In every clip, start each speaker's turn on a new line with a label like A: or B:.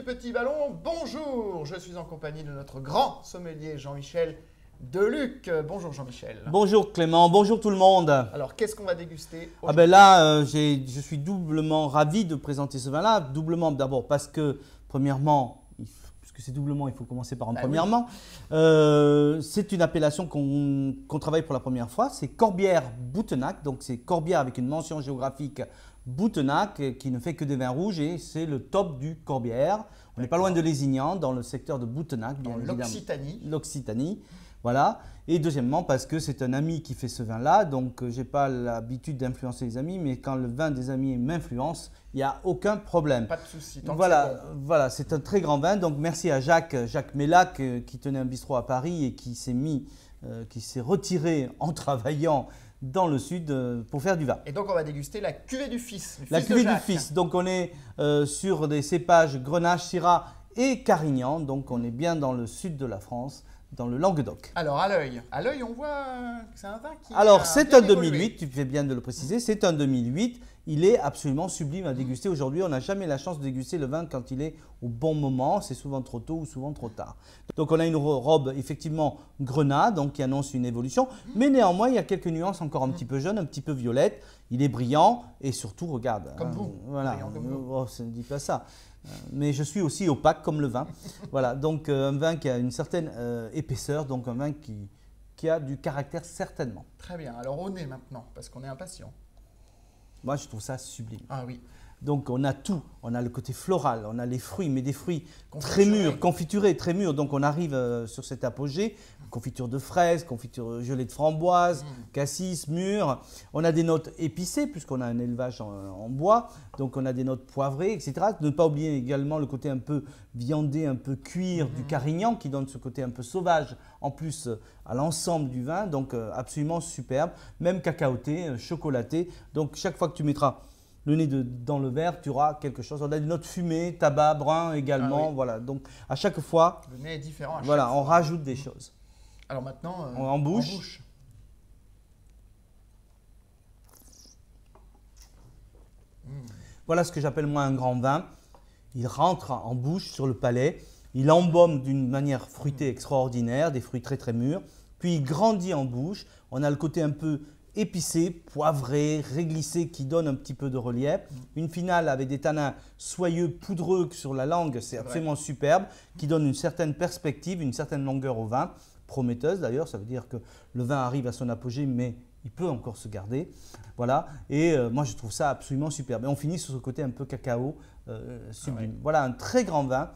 A: du Petit Ballon, bonjour. Je suis en compagnie de notre grand sommelier Jean-Michel Deluc. Bonjour Jean-Michel.
B: Bonjour Clément, bonjour tout le monde.
A: Alors, qu'est-ce qu'on va déguster aujourd'hui?
B: Ben là, je suis doublement ravi de présenter ce vin-là. Doublement d'abord parce que, premièrement, puisque c'est doublement, il faut commencer par un premièrement. Oui. C'est une appellation qu'on travaille pour la première fois. C'est Corbière-Boutenac. Donc c'est Corbière avec une mention géographique Boutenac qui ne fait que des vins rouges et c'est le top du Corbière. On n'est pas loin de Lézignan, dans le secteur de Boutenac.
A: Dans l'Occitanie.
B: L'Occitanie. Voilà. Et deuxièmement, parce que c'est un ami qui fait ce vin-là, donc je n'ai pas l'habitude d'influencer les amis, mais quand le vin des amis m'influence, il n'y a aucun problème.
A: Pas de souci.
B: Voilà, c'est un très grand vin. Donc merci à Jacques Mélac qui tenait un bistrot à Paris et qui s'est retiré en travaillant dans le sud pour faire du vin.
A: Et donc on va déguster la cuvée du fils.
B: La cuvée du fils. Donc on est sur des cépages Grenache, Syrah et Carignan. Donc on est bien dans le sud de la France, dans le Languedoc.
A: Alors à l'œil on voit que c'est un vin qui
B: Alors c'est un 2008, tu fais bien de le préciser, c'est un 2008. Il est absolument sublime à déguster. Aujourd'hui, on n'a jamais la chance de déguster le vin quand il est au bon moment. C'est souvent trop tôt ou souvent trop tard. Donc on a une robe effectivement grenat, donc qui annonce une évolution. Mais néanmoins, il y a quelques nuances encore un petit peu jaunes, un petit peu violettes. Il est brillant et surtout, regarde.
A: Comme vous.
B: Voilà.
A: Comme vous.
B: Oh, ça ne dit pas ça. Mais je suis aussi opaque comme le vin. Voilà, donc un vin qui a une certaine épaisseur, donc un vin qui a du caractère certainement.
A: Très bien. Alors au nez maintenant, parce qu'on est impatient.
B: Moi, je trouve ça sublime.
A: Ah oui.
B: Donc, on a tout. On a le côté floral, on a les fruits, mais des fruits très mûrs, confiturés, très mûrs. Donc, on arrive sur cet apogée. Confiture de fraises, confiture gelée de framboise, cassis, mûres. On a des notes épicées, puisqu'on a un élevage en bois. Donc, on a des notes poivrées, etc. Ne pas oublier également le côté un peu viandé, un peu cuir du Carignan, qui donne ce côté un peu sauvage, en plus à l'ensemble du vin. Donc, absolument superbe. Même cacaoté, chocolaté. Donc, chaque fois que tu mettras le nez dans le verre, tu auras quelque chose. On a des notes fumées, tabac, brun également.
A: Oui.
B: Voilà. Donc, à chaque fois,
A: le nez est différent.
B: Voilà, on rajoute des choses.
A: Alors maintenant,
B: en bouche. Voilà ce que j'appelle moi un grand vin. Il rentre en bouche sur le palais. Il embaume d'une manière fruitée extraordinaire, des fruits très très mûrs. Puis il grandit en bouche. On a le côté un peu épicé, poivré, réglissé qui donne un petit peu de relief. Une finale avec des tanins soyeux, poudreux sur la langue, c'est absolument superbe, qui donne une certaine perspective, une certaine longueur au vin, prometteuse d'ailleurs, ça veut dire que le vin arrive à son apogée, mais il peut encore se garder. Voilà, et moi je trouve ça absolument superbe. Et on finit sur ce côté un peu cacao, sublime. Voilà un très grand vin.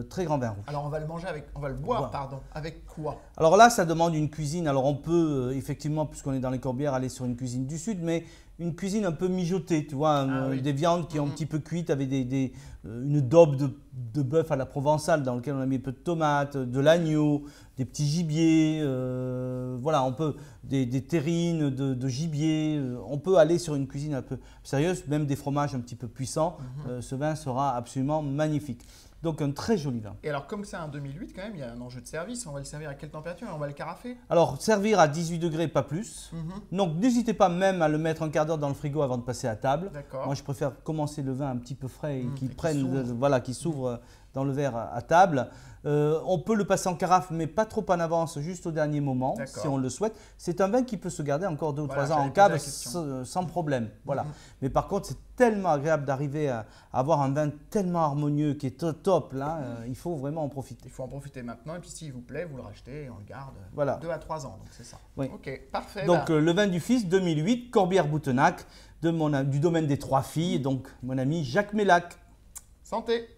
B: Très grand vin rouge.
A: Alors on va le manger on va le boire, pardon. Avec quoi?
B: Alors là, ça demande une cuisine. Alors on peut effectivement, puisqu'on est dans les Corbières, aller sur une cuisine du sud, mais une cuisine un peu mijotée, tu vois, des viandes qui ont un petit peu cuites avec une daube de bœuf à la provençale dans lequel on a mis un peu de tomates, de l'agneau, des petits gibiers, voilà, on peut des terrines de gibier. On peut aller sur une cuisine un peu sérieuse, même des fromages un petit peu puissants. Ce vin sera absolument magnifique. Donc un très joli vin.
A: Et alors comme c'est un 2008 quand même, il y a un enjeu de service. On va le servir à quelle température? On va le carafer?
B: Alors servir à 18 degrés, pas plus. Donc n'hésitez pas même à le mettre un quart d'heure dans le frigo avant de passer à table. Moi je préfère commencer le vin un petit peu frais et qui s'ouvre dans le verre à table. On peut le passer en carafe, mais pas trop en avance, juste au dernier moment, si on le souhaite. C'est un vin qui peut se garder encore 2 ou 3 ans en cave sans problème. Voilà. Mais par contre, c'est tellement agréable d'arriver à avoir un vin tellement harmonieux qui est top. Là, il faut vraiment en profiter.
A: Il faut en profiter maintenant. Et puis s'il vous plaît, vous le rachetez et on le garde 2 à 3 ans. Donc c'est ça.
B: Oui.
A: Ok, parfait.
B: Donc le vin du fils 2008, Corbière-Boutenac, du domaine des 3 filles. Donc mon ami Jacques Mélac.
A: Santé!